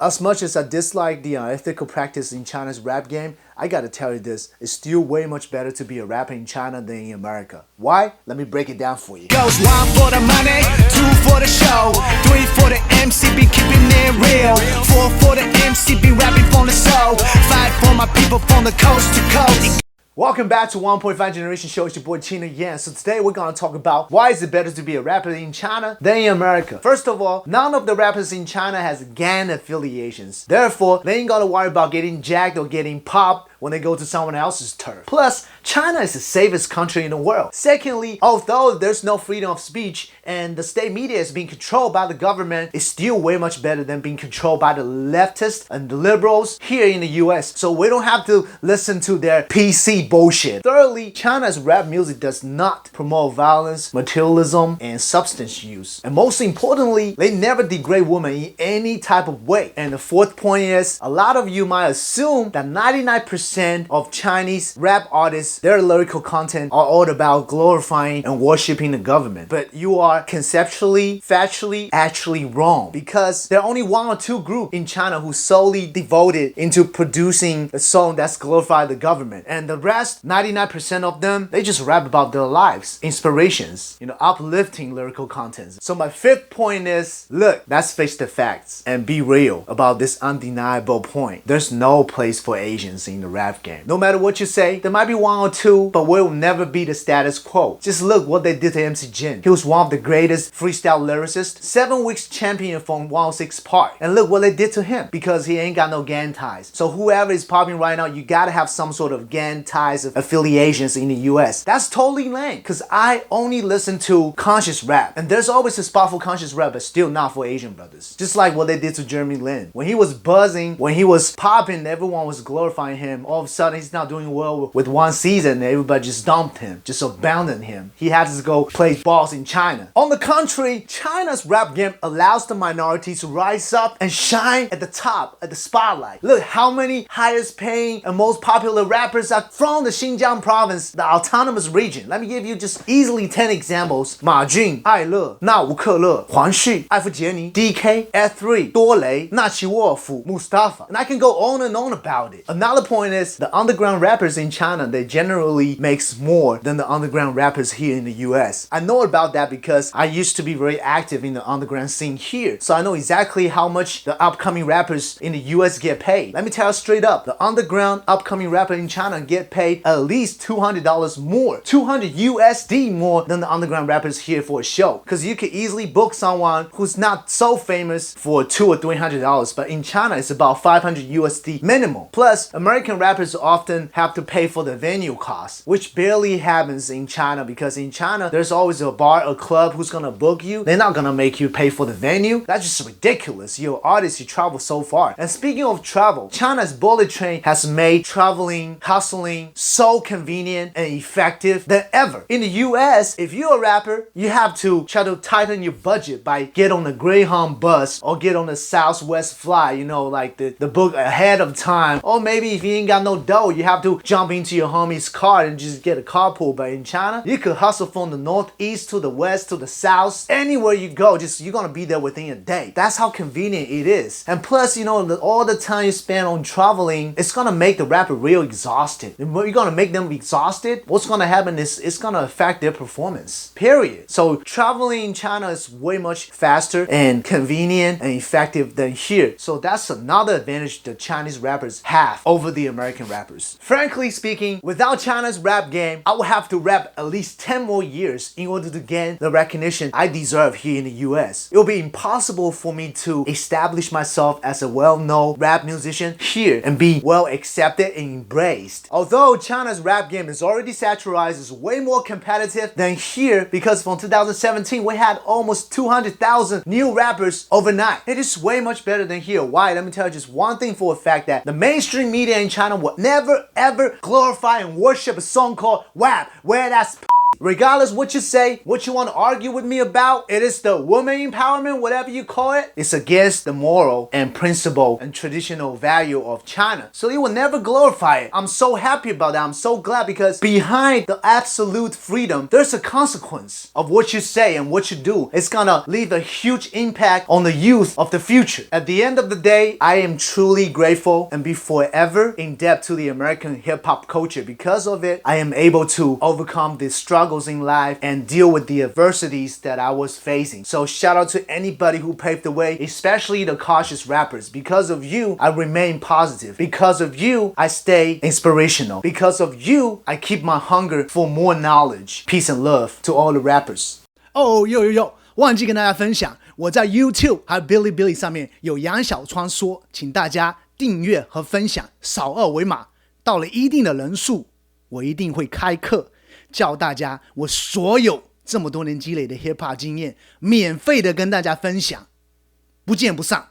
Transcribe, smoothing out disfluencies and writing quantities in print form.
As much as I dislike the unethical practice in China's rap game, I gotta tell you this, it's still way much better to be a rapper in China than in America. Why? Let me break it down for you. Goes 1 for the money, 2 for the show, 3 for the MC, be keeping it real, 4 for the MC, be rapping from the soul, 5 for my people from the coast to coast. Welcome back to 1.5 Generation Show. It's your boy Chino Yan. So today we're gonna talk about why is it better to be a rapper in China than in America. First of all, none of the rappers in China has gang affiliations. Therefore, they ain't gotta worry about getting jacked or getting popped when they go to someone else's turf. Plus, China is the safest country in the world. Secondly, although there's no freedom of speech and the state media is being controlled by the government, it's still way much better than being controlled by the leftists and the liberals here in the US. So we don't have to listen to their PC bullshit. Thirdly, China's rap music does not promote violence, materialism, and substance use. And most importantly, they never degrade women in any type of way. And the fourth point is, a lot of you might assume that 99% of Chinese rap artists, their lyrical content are all about glorifying and worshiping the government. But you are conceptually, factually, actually wrong. Because there are only 1 or 2 groups in China who solely devoted into producing a song that's glorified the government. And the rest, 99% of them, they just rap about their lives, inspirations, uplifting lyrical contents. So my fifth point is, look, let's face the facts and be real about this undeniable point. There's no place for Asians in the rap game. No matter what you say, there might be 1 or 2, but will never be the status quo. Just look what they did to MC Jin. He was one of the greatest freestyle lyricists, 7 weeks champion from 106 Park. And look what they did to him, because he ain't got no gang ties. So whoever is popping right now, you gotta have some sort of gang ties of affiliations in the US. That's totally lame, because I only listen to conscious rap. And there's always a spot for conscious rap, but still not for Asian brothers. Just like what they did to Jeremy Lin. When he was buzzing, when he was popping, everyone was glorifying him. All of a sudden, he's not doing well with 1 season, and everybody just dumped him, just abandoned him. He had to go play balls in China. On the contrary, China's rap game allows the minorities to rise up and shine at the top, at the spotlight. Look how many highest paying and most popular rappers are from the Xinjiang province, the autonomous region. Let me give you just easily 10 examples. Ma Jun, Ai Le, Na Wu Ke Le, Huang Xu, 艾弗杰尼, DK, F3, 多雷, Nachi Wolf, Mustafa. And I can go on and on about it. Another point is, the underground rappers in China, they generally makes more than the underground rappers here in the US. I know about that because I used to be very active in the underground scene here. So I know exactly how much the upcoming rappers in the US get paid. Let me tell you straight up, the underground upcoming rapper in China get paid at least $200 more, 200 USD more than the underground rappers here for a show. Because you could easily book someone who's not so famous for $200 or $300, but in China it's about 500 USD minimum. Plus, American rappers often have to pay for the venue costs, which barely happens in China, because in China there's always a bar or club who's gonna book you. They're not gonna make you pay for the venue. That's just ridiculous. You're an artist, you travel so far. And speaking of travel, China's bullet train has made traveling, hustling so convenient and effective than ever. In the US, if you're a rapper, you have to try to tighten your budget by get on the Greyhound bus or get on the Southwest fly, like the book ahead of time. Or maybe if you ain't got no dough, you have to jump into your homie's car and just get a carpool. But in China, you could hustle from the northeast to the west to the south. Anywhere you go, you're gonna be there within a day. That's how convenient it is. And plus, all the time you spend on traveling, it's gonna make the rapper real exhausted. And when you're gonna make them exhausted, what's gonna happen is it's gonna affect their performance. Period. So traveling in China is way much faster and convenient and effective than here. So that's another advantage the Chinese rappers have over the American rappers. Frankly speaking, without China's rap game, I would have to rap at least 10 more years in order to gain the recognition I deserve here in the US. It will be impossible for me to establish myself as a well-known rap musician here and be well accepted and embraced. Although China's rap game is already satirized, it's way more competitive than here, because from 2017 we had almost 200,000 new rappers overnight. It is way much better than here. Why? Let me tell you just one thing for a fact, that the mainstream media in China would never ever glorify and worship a song called WAP, where that's Regardless what you say, what you want to argue with me about, it is the woman empowerment, whatever you call it, it's against the moral and principle and traditional value of China. So it will never glorify it. I'm so happy about that. I'm so glad because behind the absolute freedom, there's a consequence of what you say and what you do. It's gonna leave a huge impact on the youth of the future. At the end of the day, I am truly grateful and be forever in debt to the American hip-hop culture. Because of it, I am able to overcome the struggles in life and deal with the adversities that I was facing. So shout out to anybody who paved the way, especially the cautious rappers. Because of you, I remain positive. Because of you, I stay inspirational. Because of you, I keep my hunger for more knowledge. Peace and love to all the rappers. 忘记跟大家分享，我在 YouTube 还有哔哩哔哩上面有杨小川说，请大家订阅和分享，扫二维码，到了一定的人数，我一定会开课教大家我所有这么多年积累的 hiphop 经验，免费的跟大家分享，不见不散。